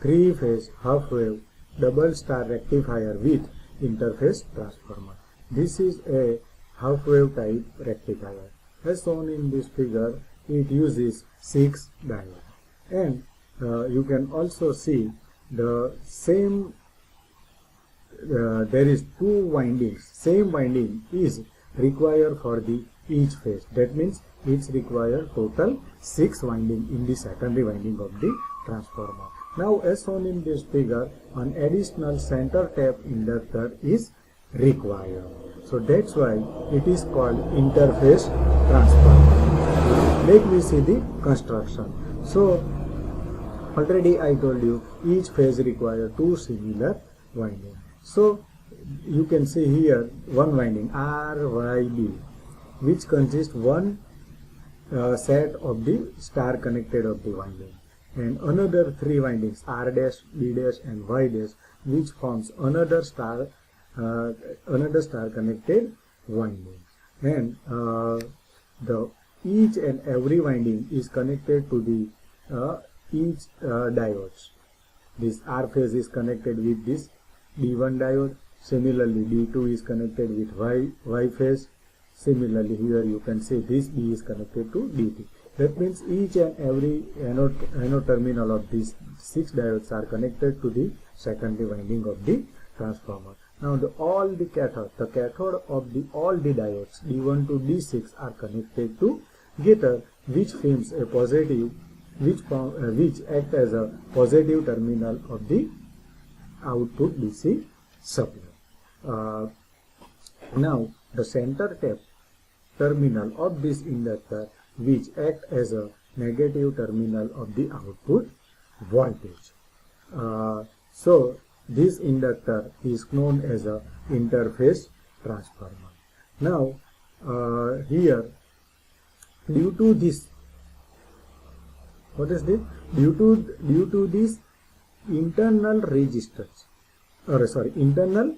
3-phase half-wave double star rectifier with interface transformer. This is a half-wave type rectifier. As shown in this figure, it uses 6 diodes. And you can also see the same, there is 2 windings. Same winding is required for the each phase. That means it's required total 6 winding in the secondary winding of the transformer. Now, as shown in this figure, an additional center tap inductor is required. So that's why it is called interface transformer. Let me see the construction. So already I told you each phase requires 2 similar windings. So you can see here one winding RYB, which consists one set of the star connected of the winding, and another 3 windings R dash, B dash and Y dash, which forms another star connected winding. And the each and every winding is connected to the each diodes. This R phase is connected with this D1 diode. Similarly, D2 is connected with Y phase. Similarly, here you can see this B is connected to D3. That means each and every anode terminal of these 6 diodes are connected to the secondary winding of the transformer. Now, all the cathode of all the diodes D1 to D6 are connected together, which forms a positive, which act as a positive terminal of the output DC supply. Now, the center tap terminal of this inductor, which act as a negative terminal of the output voltage. So this inductor is known as a interface transformer. Now here, due to this, what is this? Due to this internal resistors, internal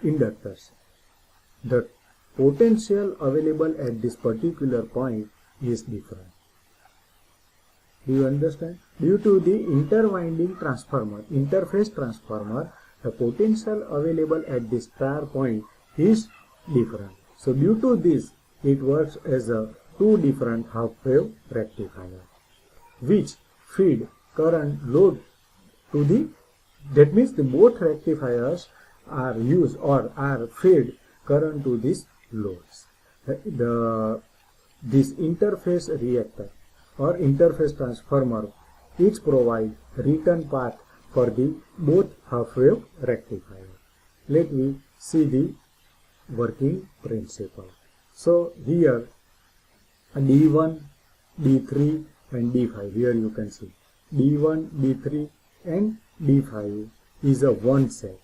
inductors, the potential available at this particular point is different. Do you understand? Due to the interwinding transformer, interface transformer, the potential available at this star point is different. So due to this, it works as a 2 different half-wave rectifier, which feed current load to the, that means the both rectifiers are used or are fed current to these loads. This interface reactor or interface transformer, it provides return path for the both half-wave rectifier. Let me see the working principle. So here D1, D3 and D5, here you can see D1, D3 and D5 is a one set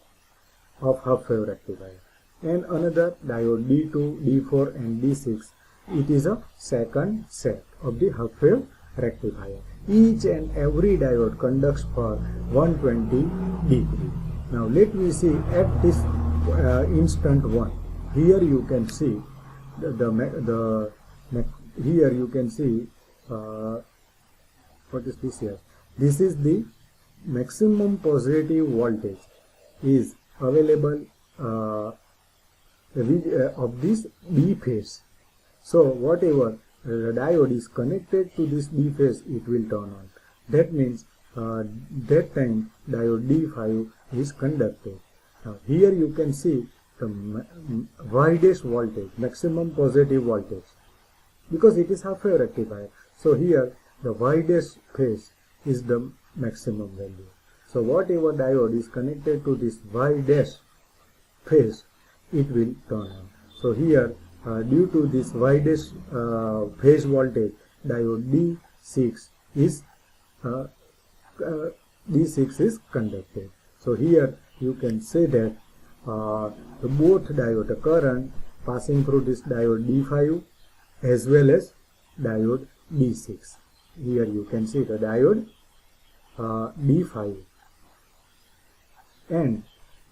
of half-wave rectifier, and another diode D2, D4 and D6, it is a second set of the half-wave rectifier. Each and every diode conducts for 120 degree. Now let me see at this instant 1. Here you can see here you can see what is this here? This is the maximum positive voltage is available of this B phase. So whatever the diode is connected to this B phase, it will turn on. That means that time diode D5 is conducted. Now here you can see the widest voltage, maximum positive voltage, because it is half-wave rectifier. So here the widest phase is the maximum value. So whatever diode is connected to this widest phase, it will turn on. So here due to this widest phase voltage, diode D6 is conducted. So here you can say that the both diode, the current passing through this diode D5 as well as diode D6. Here you can see the diode D5 and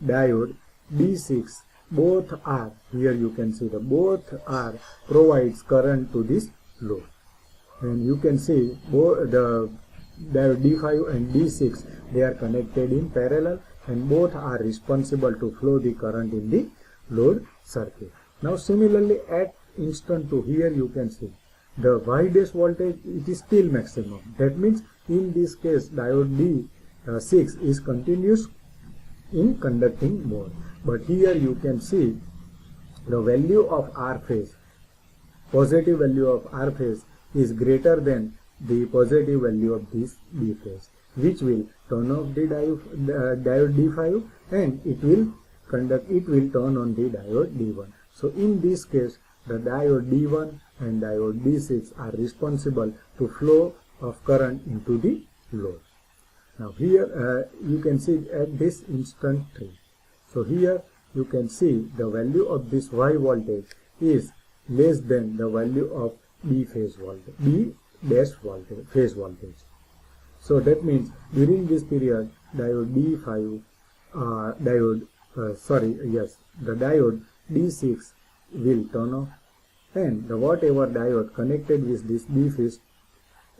diode D6, both are, here you can see the both are provides current to this load, and you can see both the diode D5 and D6, they are connected in parallel and both are responsible to flow the current in the load circuit. Now similarly at instant 2, here you can see the Y dash voltage, it is still maximum. That means in this case diode D6 is continuous in conducting mode. But here you can see the value of R phase, positive value of R phase is greater than the positive value of this D phase, which will turn off the diode D5 and it will turn on the diode D1. So in this case the diode D1 and diode D6 are responsible to flow of current into the load. Now here you can see at this instant 3. So here you can see the value of this Y voltage is less than the value of D phase voltage, D dash voltage, phase voltage. So that means during this period diode D5, the diode D6 will turn off and the whatever diode connected with this D phase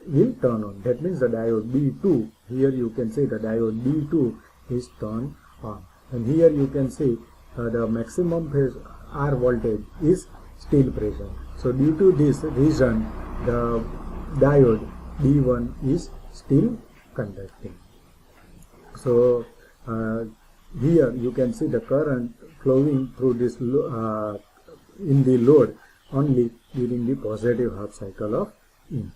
will turn on. That means the diode D2, here you can see the diode D2 is turned on, and here you can see the maximum phase R voltage is still present. So due to this reason the diode D1 is still conducting. So here you can see the current flowing through this in the load only during the positive half cycle of in.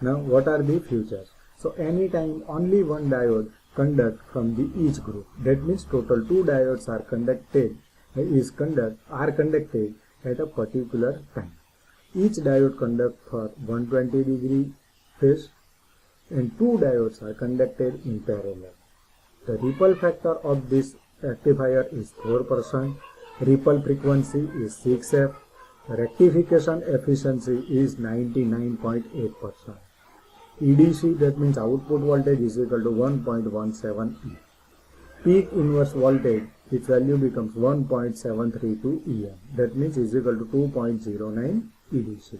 Now what are the features? So anytime only one diode conduct from the each group, that means total 2 diodes are conducted at a particular time. Each diode conduct for 120 degree phase and 2 diodes are conducted in parallel. The ripple factor of this rectifier is 4%, ripple frequency is 6F, rectification efficiency is 99.8%. EDC, that means output voltage, is equal to 1.17 E. Peak inverse voltage, its value becomes 1.732 EM, that means is equal to 2.09 EDC.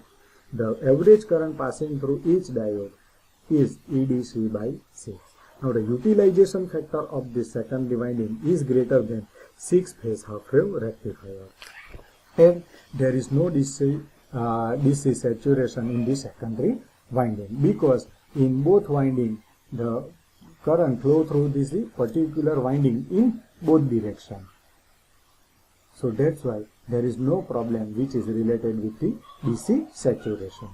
The average current passing through each diode is EDC by 6. Now the utilization factor of this secondary winding is greater than 6 phase half wave rectifier, and there is no DC saturation in the secondary winding, because in both winding the current flow through this particular winding in both directions. So that's why there is no problem which is related with the DC saturation.